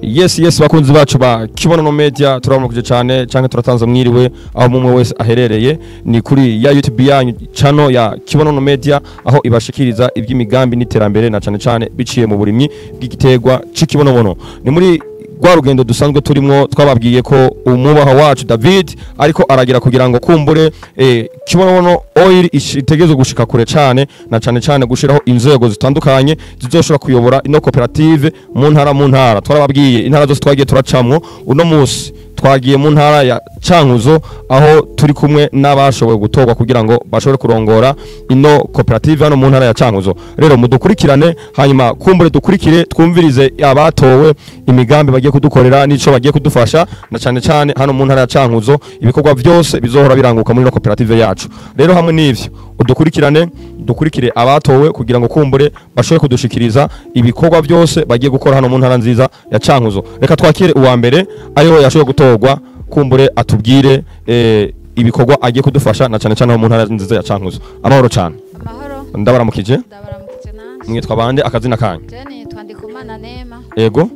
Yes bakunzi bacu ba Kibonono Media turabonekuje cyane canke turatanze mwiriwe aho mumwe wese aherereye ni kuri ya YouTube yanyu channel ya Kibonono Media aho ibashikiriza iby'imigambi n'iterambere na cyane biciye mu burimyi bw'igiterwa c'ikibonobono ni muri gwa rugendo dusanzwe turimo twababwiye ko umubaha wacu David ariko aragira kugira ngo kumbure Kibonobono oil itegezo gushika kure cyane na cyane gushiraho inzego zitandukanye zizoshobora kuyobora ino cooperative mu ntara twarababwiye intara zose twagiye turacamwo uno musi twagiye mu ntara ya Cankuzo aho turi kumwe n'abashoboye gutorwa kugira ngo bashobore kurongora ino cooperative hano mu ntara ya Cankuzo rero mudukurikirane hanyuma kumbure dukurikire twumvirize abatowe imigambi bagiye kudukorera nico bagiye kudufasha na cyane hano mu ntara ya Cankuzo ibikorwa byose bizohora biranguka muri ino cooperative yacu rero hamwe n'ivyo dukurikire abatowe kugira ngo kumbure bashobore kudushikiriza ibikorwa byose bagiye gukora hano mu ntara nziza ya Cankuzo reka twakire uwa mbere ariho yashoboye gutorwa kumbure atubwire ibikorwa agiye kudufasha na cyane mu ntara nziza ya Cankuzo amahoro cyane amahoro ndabaramukije nanje mwitwa bande akazina kanyu jeni Twandikumana Nema yego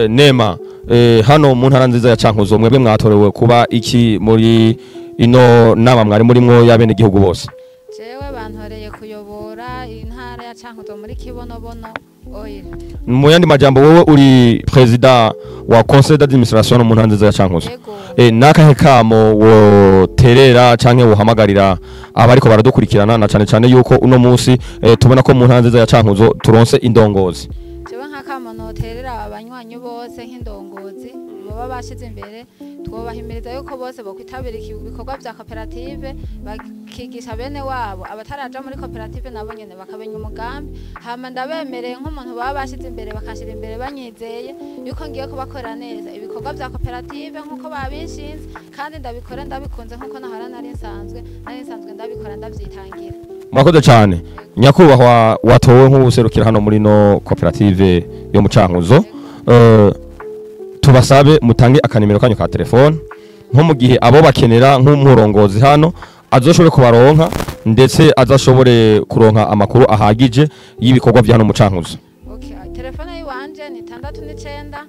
Nema hano mu ntara nziza ya Cankuzo mwebwe mwatorewe kuba iki muri ino nama mwari murimwo y'abene gihugu bose jewe bantoreye kuyobora intara ya Cankuzo muri Kibonobono oil mu yandi majambo wowe uri president wa conseil d'administration mu ntara nziza ya Cankuzo nakahe kamo wo terera canke wo hamagarira abariko baradukurikirana na cyane yuko uno munsi tubona ko mu ntara nziza ya Cankuzo turonse indongozi jewe nk'akamo noterera abanywanyi bose nk'indongozi baba bashize imbere twobahimiriza yuko bose bokwitabira ibikorwa vya cooperative bakigisha bene wabo abataraja muri cooperative nabo nyene bakabenya umugambi hama ndabemereye nk'umuntu baba bashize imbere bakashira imbere banyizeye yuko ngiye kubakora neza ibikorwa vya cooperative nkuko babishinze kandi ndabikora ndabikunze nkuko nahora nari nsanzwe ndabikora ndavyitangira mwakoze cyane nyakubahwa watowe nk'ubuserukira hano muri no cooperative yo mu Cankuzo tubasabe mutange akanimero kanyu ka telefone nko mu gihe abo bakenera nk'umurongozi hano azoshobore kubaronka ndetse azashobore kuronka amakuru ahagije y'ibikorwa bya hano mu Cankuzo okay telefone yiwanje ni 69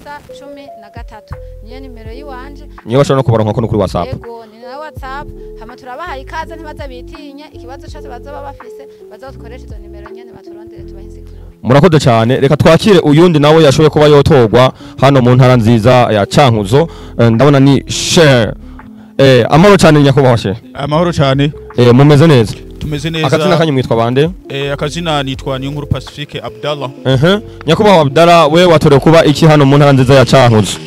63 niyo nimero yiwanje niyo bashobora no kubaronka ko kuri WhatsApp yego ni na WhatsApp hama turabahaye ikaze ntibaza bitinye ikibazo cyose bazoba bafise bazokoresha izo nimero nyene baturondere tubahinsikira murakoze cyane reka twakire uyundi nawe yashoboye kuba yotorwa hano mu ntara nziza ya Cankuzo ndabona ni share amahoro cyane nyakubahwa she amahoro cyane mumeze neza tumeze neza akazina kanyu mwitwa bande akazina nitwa Niyonkuru Pacifique Abdallah nyakubahwa Abdallah we watorewe kuba iki hano mu ntara nziza ya Cankuzo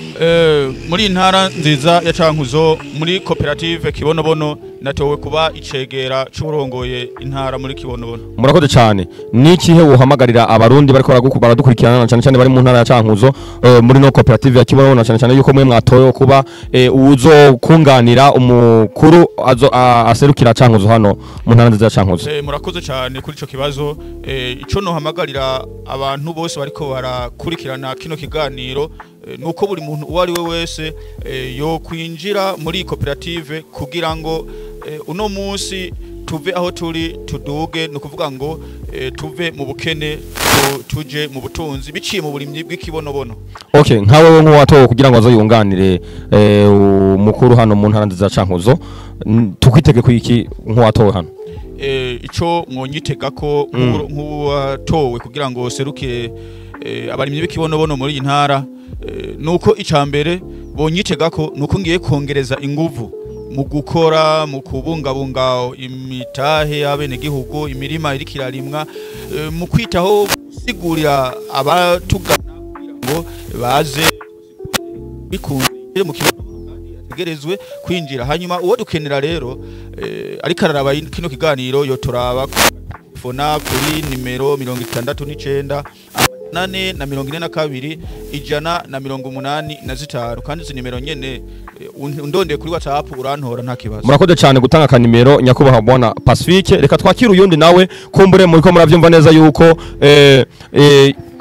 muri ntara nziza ya Cankuzo muri cooperative Kibonobono natowe kuba icegera cy'urongoye intara muri Kibonobono murakoze cyane nikihe wohamagarira abarundi bariko baradukurikirana cyane bari mu ntara ya Cankuzo muri no cooperative ya Kibonobono cyane yuko mwe mwatoye kuba uzo kunganira umukuru aserukira Cankuzo hano mu ntara nziza ya Cankuzo murakoze cyane kuri ico kibazo ico no hamagarira abantu bose bariko barakurikirana kino kiganiro nuko buri muntu uwari we wese yo kwinjira muri cooperative kugira ngo uno munsi tuve aho turi tuduge no kuvuga ngo tuve mu bukene tuje mu butunzi biciye mu burimyi bw'ikibonobono okay nkawe nk'uwatowe kugira ngo azoyunganire umukuru hano mu ntara nziza Cankuzo tukwitege kwiki nk'uwatowe hano ico mwonyitega ko nk'uwatowe kugira ngo seruke abarimyi b'ikibonobono muri iyi ntara nuko icambere bonyitega ko nuko ngiye kongereza inguvu mu gukora mu kubungabunga imitahe y'abene gihugu imirima iri kirarimwa mu kwitaho sigurira abatugana ngo baze bikunze mu kibonobono kandi yategerezwe kwinjira hanyuma uwo dukenera rero ariko araraba kino kiganiro yo turaba fona kuri nimero 69 nane na 42 ijana na 85 kandi izi nimero nyene undonde kuri WhatsApp urantora nta kibazo murakoze cyane gutanga kanimero nyakubahwa bwana Pacifique reka twakira uyundi nawe kumbure muri ko muravyumva neza yuko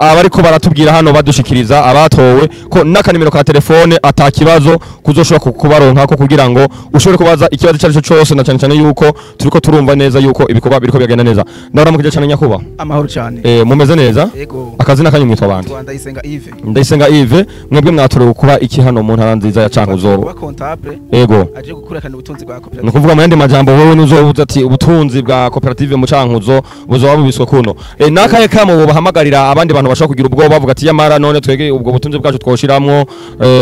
abariko baratubwira hano badushikiriza abatowe ko n'akanimero ka telefone atakibazo kuzoshobora kubaronka ko kugira ngo ushobore kubaza ikibazo cyacu cyose na cyane yuko turiko turumva neza yuko ibikorwa biriko byagenda neza. Ndaramukije cyane nyakuba. Amahoro cyane. Mumeze neza? Yego. Akazina kanyu mwitwa bande? Ndayisenga Yves. Ndayisenga Yves, mwebwe mwatorewe kuba iki hano mu ntara nziza ya Cankuzo? Kuba comptable. Yego. Aje gukurikirana ubutunzi bwa cooperative. Ni kuvuga mu yandi majambo wowe nuzovuza ati ubutunzi bwa cooperative mu Cankuzo buzoba bubiswe kuno. Nakaye kamo bo bahamagarira abandi bantu bashaka kugira ubwo bavuga ati yamara none twege ubwo butunzi bwacu twoshiramwo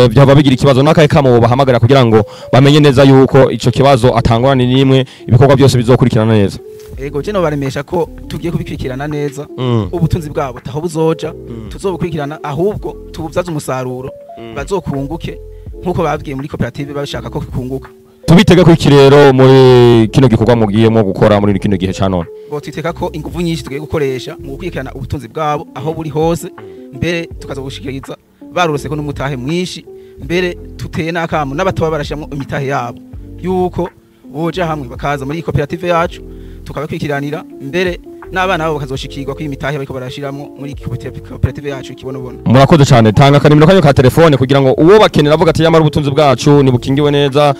byaba bigira ikibazo. Nakaye kamo bo bahamagarira kugira ngo bamenye neza yuko ico kibazo atangorana nimwe ibikorwa byose bizokurikirana neza. Ego je no baremesha ko tugiye kubikurikirana neza ubutunzi bwabo taho buzoja tuzobukurikirana ahubwo tubuvyaza umusaruro bazokunguke nkuko babwiye muri cooperative bashaka ko kunguka. Tubitega ko iki rero muri kino gikorwa mugiyemo gukora muri kino gihe ca none? Bo twiteka ko ingufu nyinshi tugiye gukoresha mu gukurikirana ubutunzi bwabo aho buri hose mbere tukazobushikiriza barurose ko n'umutahe mwinshi mbere tuteye n'akamu n'abatoba barashyiramo imitahe yabo yuko boja hamwe bakaza muri cooperative yacu tukabakurikiranira mbere n'abana babo bakazoshikirwa ko imitahe bariko barashiramo muri cooperative yacu ikibonobono. Murakoze cyane, tanga akanimero kanyu ka telefone kugira ngo uwo bakenera avuga ati yamara ubutunzi bwacu ni bukingiwe neza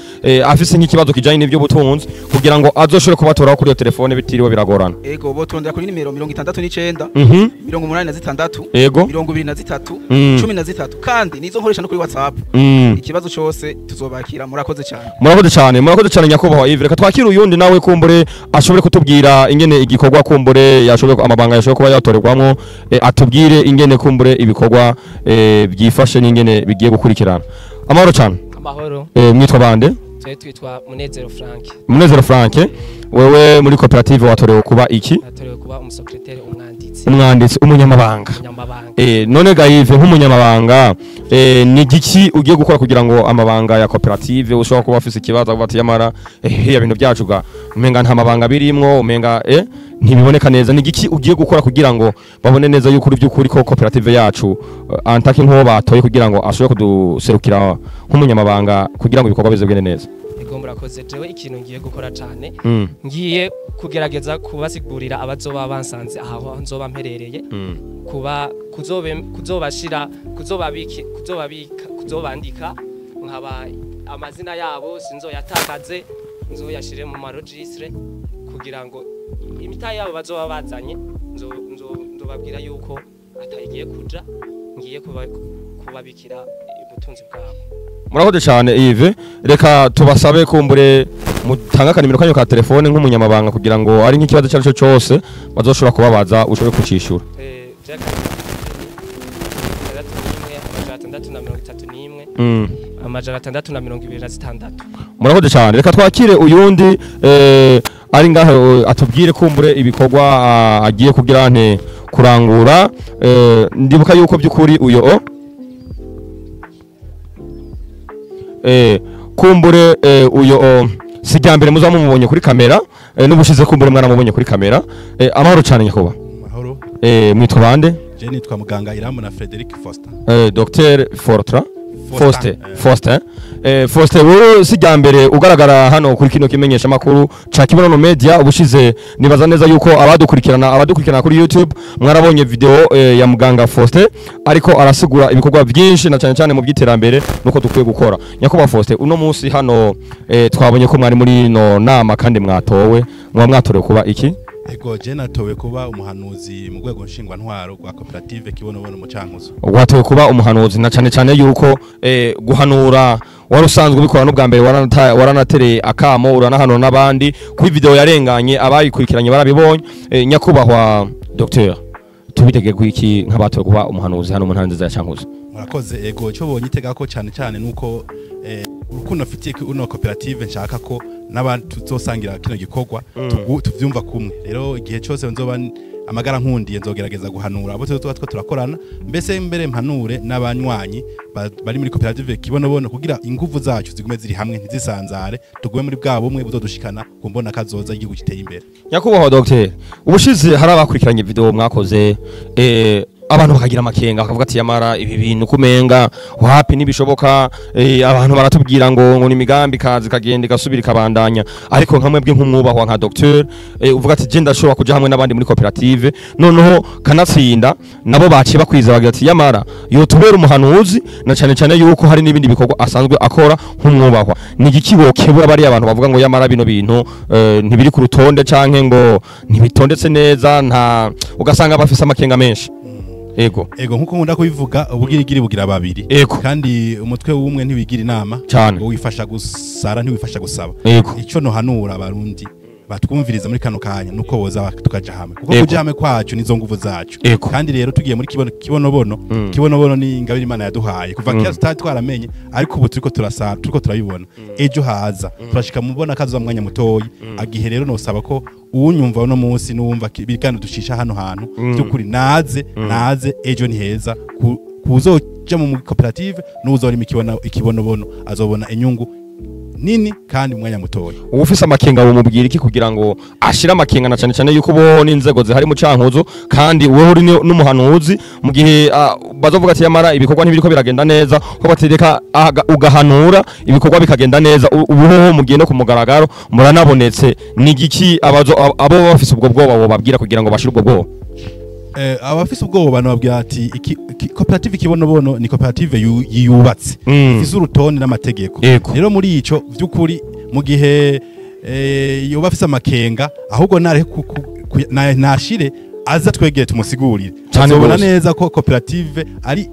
afise nk'ikibazo kijanye n'ivyo butunzi kugira ngo azoshobore kubatora kuri iyo telefone bitiriwe biragorana. Ego botondera kuri nimero 69 86 ego 23 13 kandi nizo nkoresha no kuri WhatsApp. Ikibazo cyose tuzobakira. Murakoze cyane. Murakoze cyane nyakubahwa Yves. Reka twakira uyundi nawe kumbure ashobore kutubwira ingene igikorwa kumbure yashoboye amabanga yashoboye kuba yatorerwamo atubwire ingene kumbure ibikorwa byifashe n'ingene bigiye gukurikirana. Amahoro cyane. Amahoro. Mwitwa bande? Twitwa Munezero Frank. Munezero Frank, wewe muri cooperative watorewe kuba iki? Natorewe kuba umusekretari umwanditsi umunyamabanga. None Yves nk'umunyamabanga ni giki ugiye gukora kugira ngo amabanga ya cooperative ushobora kuba afise ikibazo bati yamara ya bintu byacu ga umenga nta mabanga birimwo umenga ntibiboneka neza, ni giki ugiye gukora kugira ngo babone neza yuko by'ukuri ko cooperative yacu antake nko batoye kugira ngo ashobore kuduserukira nk'umunyamabanga kugira ngo ibikorwa bizegene neza? Murakoze. Jewe ikintu ngiye gukora cyane ngiye kugerageza kubasigurira abazoba bansanze aho nzoba mperereye kuzobashira kuzobandika nkaba amazina yabo sinzoyatakaze nzoyashire mu maregistre kugira ngo imitahe yabo bazoba bazanye ndobabwira yuko atayigiye kuja ngiye kubabikira ubutunzi bwabo. Murakoze cyane Yves, reka tubasabe kumbure mutanga akanimero kanyu ka telefone nk'umunyamabanga kugira ngo ari nk'ikibazo cyacu cyose bazoshobora kubabaza ushobore kucishura. Amajana 626. Murakoze cyane, reka twakire uyundi ari ngaho atubwire kumbure ibikorwa agiye kugira nte kurangura. Ndibuka yuko by'ukuri uyo kumbure uyo sijyambere muzamu mubonye kuri kamera n'ubushize kumbure mwana mubonye kuri kamera. Amahoro cyane nyakuba. Amahoro. Mwitwa bande? Je nitwa muganga Iramu na Frederic Foster. Dr Fortra Foster. Foster wowe sijyambere ugaragara hano kuri kino kimenyesha makuru ca Kibonono Media. Ubushize nibaza neza yuko abadukurikirana kuri YouTube mwarabonye video ya muganga Foster ariko arasigura ibikorwa byinshi na cyane mu byiterambere nuko dukwiye gukora. Nyakuba Foster, uno munsi hano twabonye ko mwari muri no nama kandi mwatowe mwatorewe kuba iki? Ego je natowe kuba umuhanuzi mu rwego nshingwa ntwaro rwa cooperative Kibonobono mu Cankuzo. Watowe kuba umuhanuzi na cyane yuko guhanura warusanzwe bikora no bwa mbere waranatereye akamo uranahanura n'abandi kuri video yarenganye abayikurikiranye barabibonye. Nyakubahwa Dr tubitege kwiki nk'abatowe kuba umuhanuzi hano mu ntara nziza ya Cankuzo? Murakoze. Ego cyo bonyitega ko cyane nuko urukundo afitiye uno cooperative nshaka ko n'abantu tuzosangira kino gikorwa tuvyumva kumwe. Rero igihe cyose nzoba amagara nkundiye nzogerageza guhanura abo turakorana mbese mbere mpanure n'abanywanyi bari muri cooperative Kibonobono kugira ingufu zacu zigume ziri hamwe ntizisanzare tugume muri bwa bumwe buzodushikana kumbona kazoza igihugu kiteye imbere. Nyakubahwa Dr ubushize hari abakurikiranye video mwakoze abantu bakagira amakenga bakavuga ati yamara ibi bintu kumenga wapi nibishoboka abantu baratubwira ngo ni imigambi kazi kagenda gasubira kabandanya ariko nkamwe bwe nk'umwubahwa nka docteur uvuga ati je ndashobora kuja hamwe n'abandi muri koperative noneho kanatsinda nabo baciye bakwiza bagira ati yamara yo tubera umuhanuzi na cyane cyane yuko hari n'ibindi bikorwa asanzwe akora nk'umwubahwa ni igikibokebura bari abantu bavuga ngo yamara bino bintu ntibiri ku rutonde canke ngo ntibitondetse neza nta ugasanga bafise amakenga menshi ego nkuko nkunda kubivuga ubugirigiri bugira babiri kandi umutwe w'umwe ntiwigira inama wifasha gusara ntiwifasha gusaba ico no hanura abarundi batwumviriza muri kano kanya nuko boza tukaja hamwe kuko kuja hamwe kwacu nizo nguvu zacu kandi rero tugiye muri kibonobono ni ingabire Imana yaduhaye kuva kera twaramenye ariko ubu turiko turabibona ejo haza turashika mubona kaza mwanya mutoyi agihe rero nosaba ko unyumva no munsi nuwumva bikandi dushisha hano hantu byukuri naze ejo ni heza kuzoja mu koperative n'uzori ikibonobono azobona inyungu nini kandi mwanya mutoya ufise amakenga wo mubwira iki kugira ngo ashira amakenga na cyane cyane yuko bo n'inzego zihari mu cankuzo kandi wowe uri n'umuhanuzi mu gihe bazovuga ati yamara ibikorwa ntibiriko biragenda neza ko batereka ugahanura ibikorwa bikagenda neza ubuho mugiye no kumugaragaro muranabonetse ni giki abo bafise ubwo bwoba bo babwira kugira ngo bashire ubwo bwoba abafise ubwoba nababwira ati koperative kibonobono ni koperative yubatse ifise urutonde n'amategeko rero muri ico vy'ukuri mu gihe yobafise amakenga ahubwo nashire aza twegere tumusigurire azobona neza ko koperative ari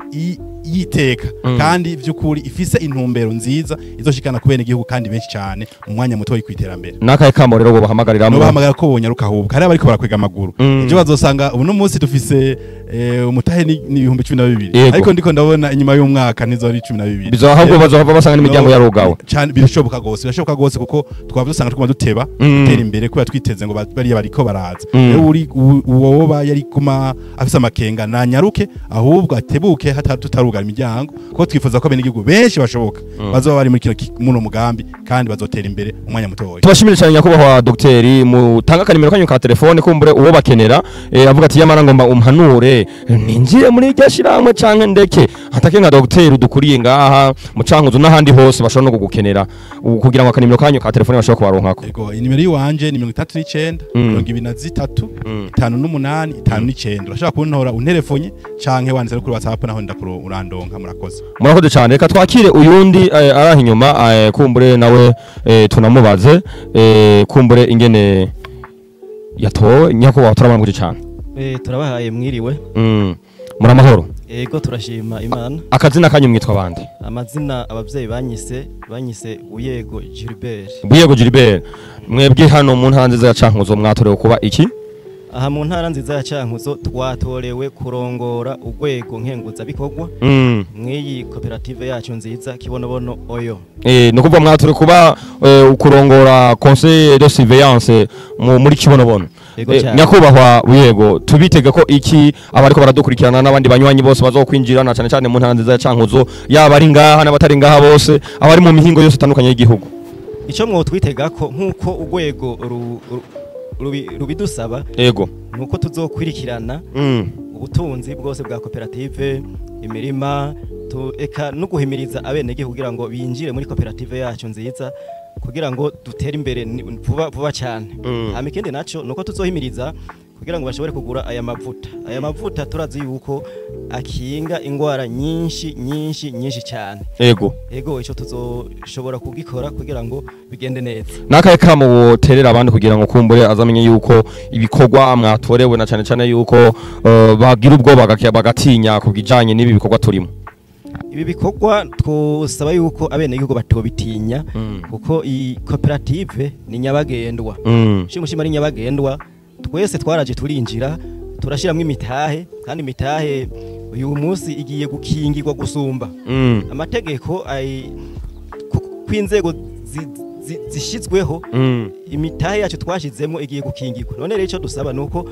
yiteka kandi vy'ukuri ifise intumbero nziza izoshikana kubene igihugu kandi benshi cyane mu mwanya muto kwiterambere nakaye kamo rero bo bahamagarira ko bonyaruka ahubwo hari bariko barakwega amaguru ejo bazosanga ubu no munsi dufise umutahe ni 12 ariko ndiko ndabona inyuma y'umwaka nizori 12 bizohabwo bazohava basanga n'imiryango yarugawe cyane birashoboka gose kuko twabusanga twuma duteba gutera imbere kuba twiteze ngo bari bariko baraza rero uri uwoba yari kuma afise amakenga nanyaruke ahubwo atebuke tutaruga imiryango kuko twifuza ko bene igihugu benshi bashoboka bazoba bari muri muno mugambi kandi bazotera imbere umwanya mutoya tubashimire cyane nyakubahwa docteur mutanga kanimero kanyu ka telefone kumbure uwo bakenera avuga ati yamara ngomba umhanure ninjire muri iryo shiramwe canke ndeke hatake nka docteur udukuriye ngaha mu cankuzo n'ahandi hose bashobora no kugukenera kugira ngo kanimero kanyu ka telefone bashobora kubaronkako yego inimero yiwanje ni 39 23 58 59 urashaka kuntora unterefonye canke wanditse kuri WhatsApp naho ndakuro urandonka murakoze cyane reka twakire uyundi araha inyuma kumbure nawe tunamubaze kumbure ingene yatowe nyakubahwa turabanguje cyane turabahaye mwiriwe muri amahoro yego turashima Imana akazina kanyu mwitwa bande amazina abavyeyi banyise Buyego Gilbert mwebwe hano mu ntara nziza ya Cankuzo mwatorewe kuba iki aha mu ntara nziza ya Cankuzo twatorewe kurongora urwego nkenguza bikorwa mwiyi koperative yacu nziza kibonobono oyo no kuva mwatore kuba kurongora conseil de surveillance muri kibonobono nyakubahwa Buyego tubitega ko iki abariko baradukurikirana n'abandi banywanyi bose bazokwinjirana cyane cyane mu ntara nziza ya Cankuzo yaba ari ngaha n'abatari ngaha bose abari mu mihingo yose itandukanye y'igihugu ico mwo twitega ko nkuko urwego rubidusaba yego nuko tuzokwirikirana ubutunzi bwose bwa koperative imirima eka no guhimiriza abenegihugu kugira ngo binjire muri koperative yacu nziza kugira ngo dutere imbere vuba cyane hama ikindi naco nuko tuzohimiriza kugira ngo bashobore kugura aya mavuta turazi yuko akinga ingwara nyinshi cyane yego ico tuzoshobora kugikora kugira ngo bigende neza nakaye kamo woterera abandi kugira ngo kumbure azamenye yuko ibikorwa mwatorewe na cyane cyane yuko bagira ubwoba bagatinya kubijanye n'ibi bikorwa turimo ibi bikorwa twosaba yuko abenegihugu batobitinya kuko i koperative ni nyabagendwa shimushima ari nyabagendwa twese twaraje turinjira turashiramwe imitahe kandi imitahe uyu munsi igiye gukingirwa gusumba amategeko kw'inzego zishizweho imitahe yacu twashizemo igiye gukingirwa none rero ico dusaba nuko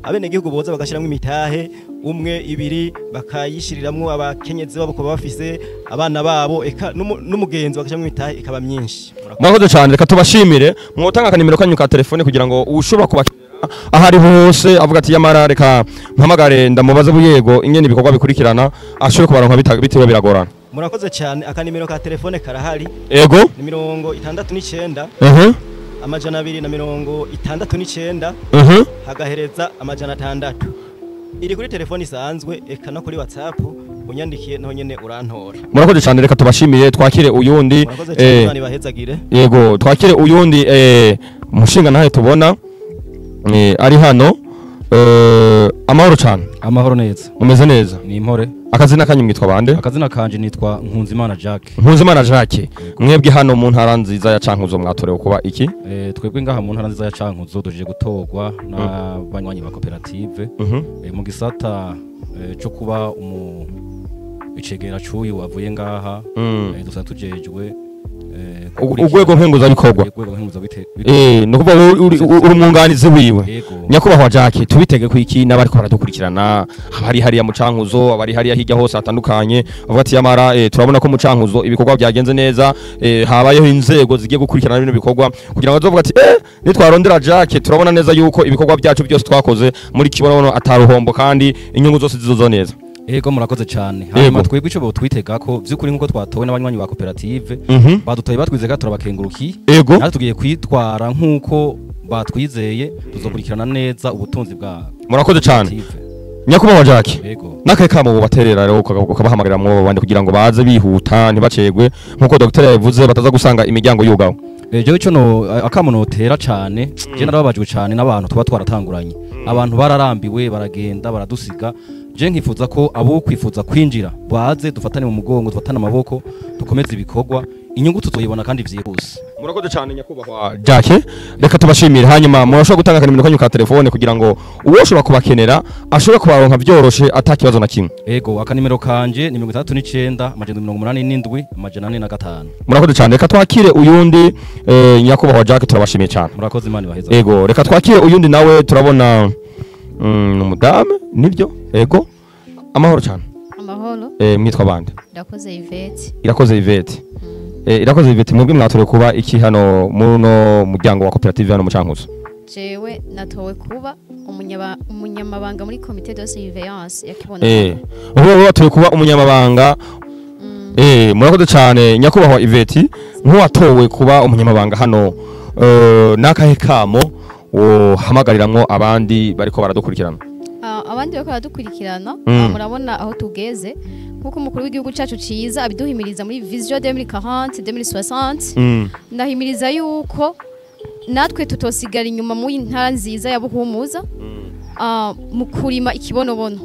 abenegihugu boza bagashiramwe imitahe umwe ibiri bakayishiriramwo abakenyezi babo ko bafise abana babo eka n'umugenzi bagashiramwe imitahe ikaba myinshi murakoze cyane reka tubashimire mwotanga kanimero kanyu ka telefone kugira ngo ushobora kubakenera ahari hose avuga ati yamara reka mpamagare ndamubaze buyego ingene ibikorwa bikurikirana ashobore kubaronka bitewe biragorana. murakoze cyane akanimero ka telefone karahari Ego ni 69 amajana 269 hagahereza amajana 6 iri kuri telefone isanzwe eka no kuri WhatsApp unyandikiye naho nyene urantora. Murakoze cyane reka tubashimiye twakire uyundi bahezagire. Yego twakire uyundi mushinga nahe tubona ari hano amahoro cyane. Amahoro neza. Umeze neza? Ni impore. Akazina kanyu mwitwa bande? Akazina kanje nitwa Nkunzimana Jacques. Nkunzimana Jacques. Mwebwe hano mu ntara nziza ya Cankuzo mwatorewe kuba iki? Twebwe ngaha mu ntara nziza ya Cankuzo duje gutorwa na banywanyi ba koperative. Mu gisata cyo kuba icegera cuyu wavuye ngaha dusa tujejwe ugwego nkenguza bikorwa. Nukuba uri umwunganizi wiwe. Nyakubahwa Jacques tubitege ku iki nabari ko baradukurikirana abari hariya mu Cankuzo abari hariya hirya hose atandukanye bavuga ati yamara turabona ko mu Cankuzo ibikorwa byagenze neza habayeho inzego zigiye gukurikirana bino bikorwa kugira ngo bazovuga ati nitwarondera Jacques turabona neza yuko ibikorwa byacu byose twakoze muri kibono ataruhombo kandi inyungu zose zizozo neza. Ego murakoze cyane. Hanyuma twebwe ico bo twitega ko vyukuri nkuko twatowe n'abanywanyi ba koperative badutoye batwizega turabakenguruki. Natwe tugiye kwitwara nkuko batwizeye tuzokurikirana neza ubutunzi bwa. Murakoze cyane. Nyakubahwa Jacques. Nakaye kamo baterera rero ukabahamagarira mu bandi kugira ngo baze bihuta ntibacegwe nkuko Dr. yavuze bataza gusanga imiryango yugaho. Jewe ico no akamunotera cyane je narababajwe cyane n'abantu tuba twaratanguranye. Abantu bararambiwe baragenda baradusiga. Je nkifuza ko abo kwifuza kwinjira baze dufatane mu mugongo dufatane amaboko dukomeze ibikorwa inyungu tuzoyibona kandi vyihuse. Murakoze cyane nyakubahwa Jacques reka tubashimire hanyuma murashobora gutanga kanimero kanyu ka telefone kugira ngo uwoshobora kubakenera ashobore kubaronka byoroshe atakibazo na kimwe. Ego akanimero kanje ni 69 87 405. Murakoze cyane reka twakire uyundi nyakubahwa Jacques turabashimiye cyane. Murakoze Imana ibaheza. Ego reka twakire uyundi nawe turabona umudame nibyo ego amahoro cyane. Amahoro. Mwitwa bande? Irakoze Yvette. Irakoze Yvette. Irakoze Yvette mwebwe mwatorewe kuba iki hano muno muryango wa koperative hano mu Cankuzo? Jewe natowe kuba umunyamabanga muri comité de surveillance ya Kibono. Ubu watorewe kuba umunyamabanga murakoze cyane nyakubahwa Yvette nk'uwatowe kuba umunyamabanga hano nakahe kamo hamagariramwo abandi bariko baradukurikirana. Abandi bariko baradukurikirana murabona aho tugeze nkuko umukuru w'igihugu cyacu ciza abiduhimiriza muri vision 2040 2060 ndahimiriza yuko natwe tutosigara inyuma mu ntara nziza ya Buhumuza mu kurima ikibonobono.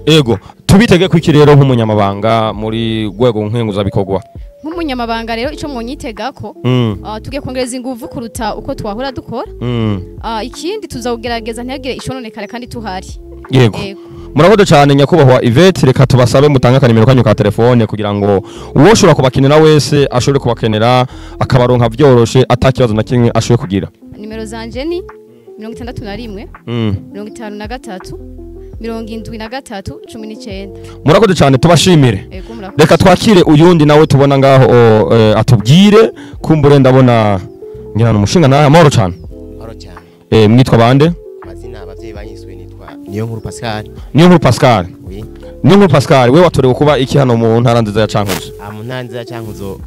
Ego tubitege ku iki rero nk'umunyamabanga muri gwego nkenguza bikorwa. Nk'umunyamabanga rero ico mwonyitega ko tugiye kongereza ingufu kuruta uko twahora dukora. Ikindi tuzagerageza ntihagire ishononekare kandi tuhari. Yego. Murakoze cyane nyakubahwa Yvette reka tubasabe mutanga kanimero kanyu ka telefone kugira ngo uwoshobora kubakenera wese ashobore kubakenera akabaronka byoroshe atakibazo na kimwe ashobore kugira. Nimero zanje ni 61 53 73 Murakoze cyane tubashimire. Reka twakire uyundi nawe tubona ngaho atubwire kumbure ndabona ngira umushinga nawe amahoro cyane. Amahoro cyane. Mwitwa bande? Amazina abavyeyi banyiswe nitwa Niyonkuru Pascal. Niyonkuru Pascal. Oui. Niyonkuru Pascal we watorewe kuba iki hano mu ntara nziza ya Cankuzo? Mu ntara nziza ya Cankuzo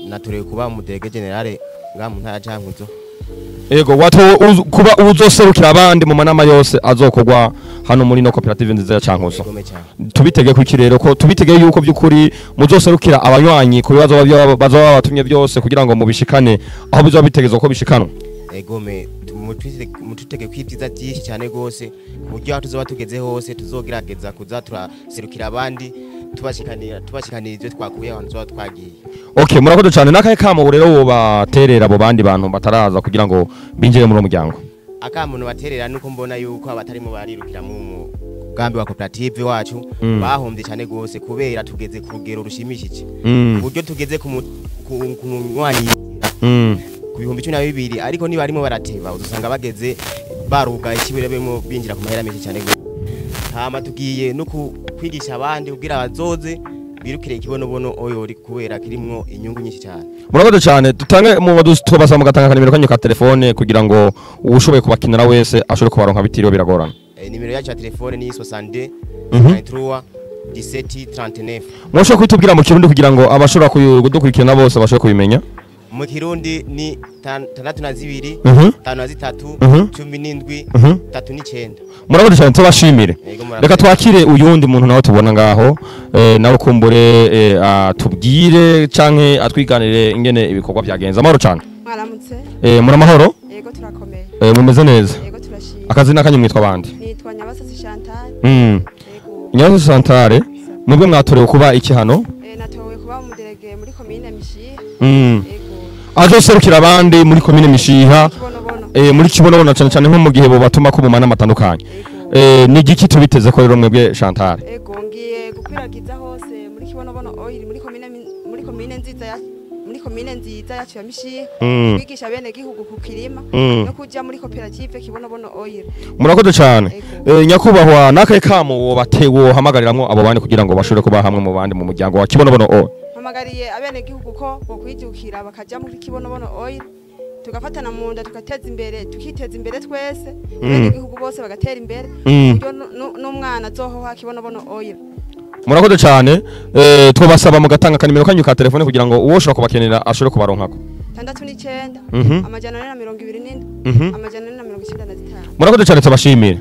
natorewe kuba mu Dege Generale nga mu ntara ya Cankuzo. Ego watowe kuba uzoserukira abandi mu manama yose azokorwa hano muri no koperative nziza ya Cankuzo. Tubitege ku kirero ko tubitege yuko byukuri muzoserukira abanywanyi ku bibazo bazoba batumye byose kugira ngo mubishikane aho bizoba bitegezo ko bishikanwa. Ego mututege kwibyiza byinshi cyane gose buryo aho tuzoba tugeze hose tuzogerageza kuza turaserukira abandi tubashikanira ivyo twakuye aho tuzoba twagiye. Okay murakoze cyane nakaye kamo rero wo baterera abo bandi bantu bataraza kugira ngo binjire muri umuryango. Akamuntu baterera nuko mbona yuko abatarimo barirukira mu gambi wa koperative wacu bahombye cyane gose kubera tugeze ku rugero rushimishije. Buryo tugeze ku munywanyi ku 1200 ariko niba arimo barateba uzusanga bageze baruga ikibiremo binjira ku mahera menshi cyane gose. Hama tugiye no kwigisha abandi kugira bazoze birukire ikibonobono oil kubera kirimwo inyungu nyinshi cyane. Murakoze cyane dutange mu badutubasa mugatanga nimero kanyu ka telefone kugira ngo ushoboye kubakinira wese ashobore kubaronka bitiriwe biragorana. Nimero yacu ya telefone ni 62 23 17 39. Mwosho kwitubwira mu Kirundi kugira ngo abashobora kudukurikirana bose bashobore kubimenya. Mu Kirundi ni 62 53 17 39. Murakoze cyane tubashimire. Reka twakire uyundi muntu nawe tubona ngaho nawe kumbure atubwire canke atwiganire ingene ibikorwa byagenza. Amahoro cyane. Mwaramutse. Muri amahoro? Yego turakomeye. Mumeze neza? Yego turashimye. Akazi nakanyu mwitwa bandi? Nitwa Nyabasasi Chantal. Yego. Nyabasasi Chantal, mwebwe mwatorewe kuba iki hano? Natowe kuba umuderege muri commune Mishiha. Yego. Azoserukira abandi muri commune Mishiha. Muri kibonobono cyane cyane nko mu gihe bo batuma ko bumana amatandukanye. Ni giki tubiteze ko rero mwebwe Chantal? Yego ngiye gukwiragiza hose muri kibonobono oil muri commune nziza yacu ya Mishiha. Kwigisha bene gihugu ku kirima no kujya muri koperative kibonobono oil. Murakoze cyane. Nyakubahwa nakaye kamo batewo hamagariramwo abo bandi kugira ngo bashobore kuba hamwe mu bandi mu muryango wa kibonobono oil. Hamagariye abene gihugu ko bokwijukira bakajya muri kibonobono oil. Tugafatana mu nda tukateza imbere tukiteza imbere twese bene gihugu bose bagatera imbere buryo n'umwana azohoha kibonobono oil. Murakoze cyane twabasaba mugatanga kanimero kanyu ka telefone kugira ngo uwo ushobora kubakenera ashobore kubaronkako. 69 amajana 424 amajana 495. Murakoze cyane tubashimire.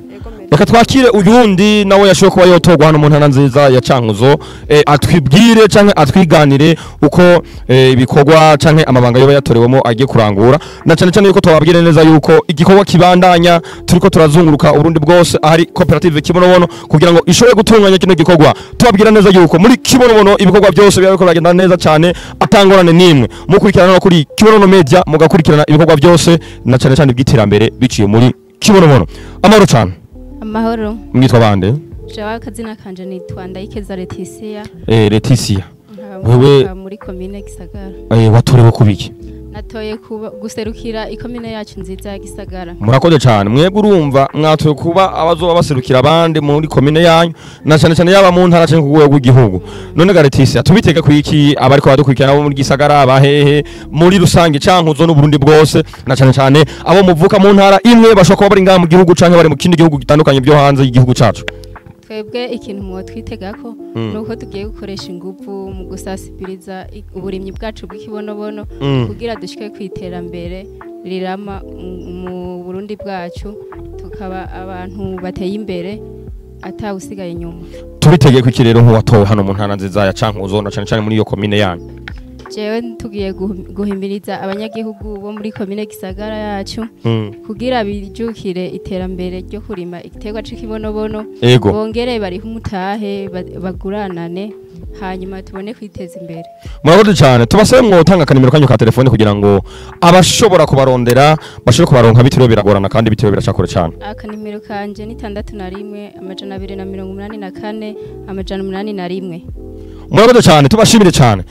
Reka twakire uyundi nawe yashoboye kuba yotogwa hano mu ntara nziza ya Cankuzo atwibwire canke atwiganire uko ibikorwa canke amabanga yoba yatorewemo agiye kurangura na cyane cyane yuko twababwire neza yuko igikorwa kibandanya turiko turazunguruka urundi bwose ahari koperative kibonobono kugira ngo ishobore gutunganya kino gikorwa tubabwira neza yuko muri kibonobono ibikorwa byose byariko biragenda neza cyane atangorane nimwe mukurikirana no kuri Kibonobono Media mugakurikirana ibikorwa byose na cyane cyane by'iterambere biciye muri kibonobono. Amahoro cyane. Amahoro. Mwitwa bande? Jawa kazina kanje nitwa Ndayikeza Leticia. Leticia. Wewe muri commune Gisagara. Watorewe kubiki? Natoye guserukira ikomine yacu nziza ya Gisagara. Murakoze cyane. Mwebwe urumva mwatoye kuba abazoba baserukira abandi muri commune yanyu na cyane cyane yaba mu ntara cyangwa kugwego rw'igihugu. None Leticia tubitege kwiki abariko badukurikirana abo muri Gisagara abahehe muri rusange Cankuzo n'Uburundi bwose na cyane cyane abo muvuka mu ntara imwe bashobora kuba bari ngaha mu gihugu canke bari mu kindi gihugu gitandukanye byo hanze y'igihugu cacu. Twebwe ikintu mwo twitegako nuko tugiye gukoresha ingufu mu gusasibiriza uburimyi bwacu bw'ikibonobono kugira dushike kwiterambere rirama mu Burundi bwacu tukaba abantu bateye imbere atawusigaye nyuma. Tubitege kwiki rero nk'uwatowe hano mu ntara nziza ya Cankuzo na cyane cyane muri iyo commune yanyu. Jewe tugiye guhimiriza abanyagihugu bo muri commune Gisagara yacu kugira bijukire iterambere ryo kurima igiterwa c'ikibonobono bongere bari umutahe baguranane hanyuma tubone kwiteza imbere. Murakoze cyane tubasabe mwotanga kanimero kanyu ka telefone kugira ngo abashobora kubarondera bashobore kubaronka bitiro biragorana kandi bitiro biracakora cyane. Akanimero kanje ni 61 amajana 284 amajana 81. Murakoze cyane tubashimire cyane.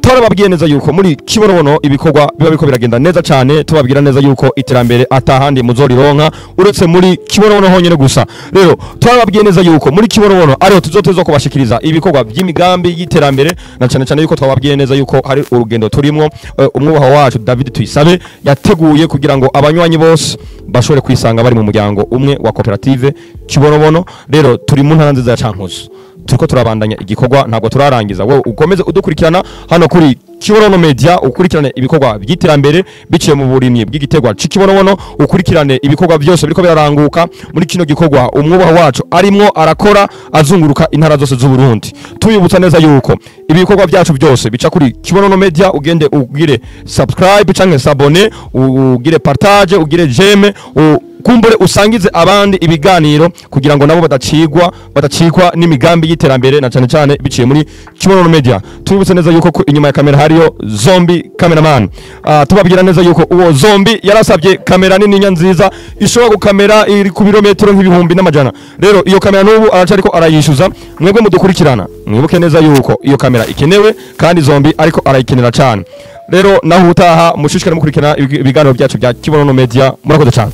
Turababwiye neza yuko muri kibonobono ibikorwa biba biko biragenda neza cyane tubabwira neza yuko iterambere atahandi muzorironka uretse muri kibonobono honyene gusa. Rero turababwiye neza yuko muri kibonobono ariho tuzotezwa kubashikiriza ibikorwa by'imigambi y'iterambere na cyane cyane yuko twababwiye neza yuko hari urugendo turimo umwubaho wacu David Tuyisabe yateguye kugira ngo abanywanyi bose bashobore kwisanga bari mu muryango umwe wa koperative kibonobono. Rero turi mu ntara nziza ya Cankuzo turiko turabandanya igikorwa ntabwo turarangiza. Wewe ukomeze udukurikirana hano kuri Kibonobono Media ukurikirane ibikorwa by'iterambere biciye mu burimyi bw'igitegwa c'ikibonobono ukurikirane ibikorwa byose biriko biraranguka muri kino gikorwa umwubaho wacu arimwo arakora azunguruka intara zose z'u Burundi. Tuyibutsa neza yuko ibikorwa byacu byose bica kuri Kibonobono Media ugende ugire subscribe canke s'abonner ugire partage ugire j'aime kumbure usangize abandi ibiganiro kugira ngo nabo badacikwa n'imigambi y'iterambere na cyane cyane biciye muri Kibonobono Media. Tubibutse neza yuko inyuma ya kamera hariyo Zombi cameraman. Tubabwira neza yuko uwo Zombi yarasabye kamera nini nziza ishobora gukamera iri ku birometero nk'ibihumbi n'amajana. Rero iyo kamera n'ubu aracariko arayishuza mwebwe mudukurikirana mwibuke neza yuko iyo kamera ikenewe kandi Zombi ariko arayikenera cyane. Rero naho utaha mushishikare mukurikirana ibiganiro byacu bya Kibonobono Media. Murakoze cyane.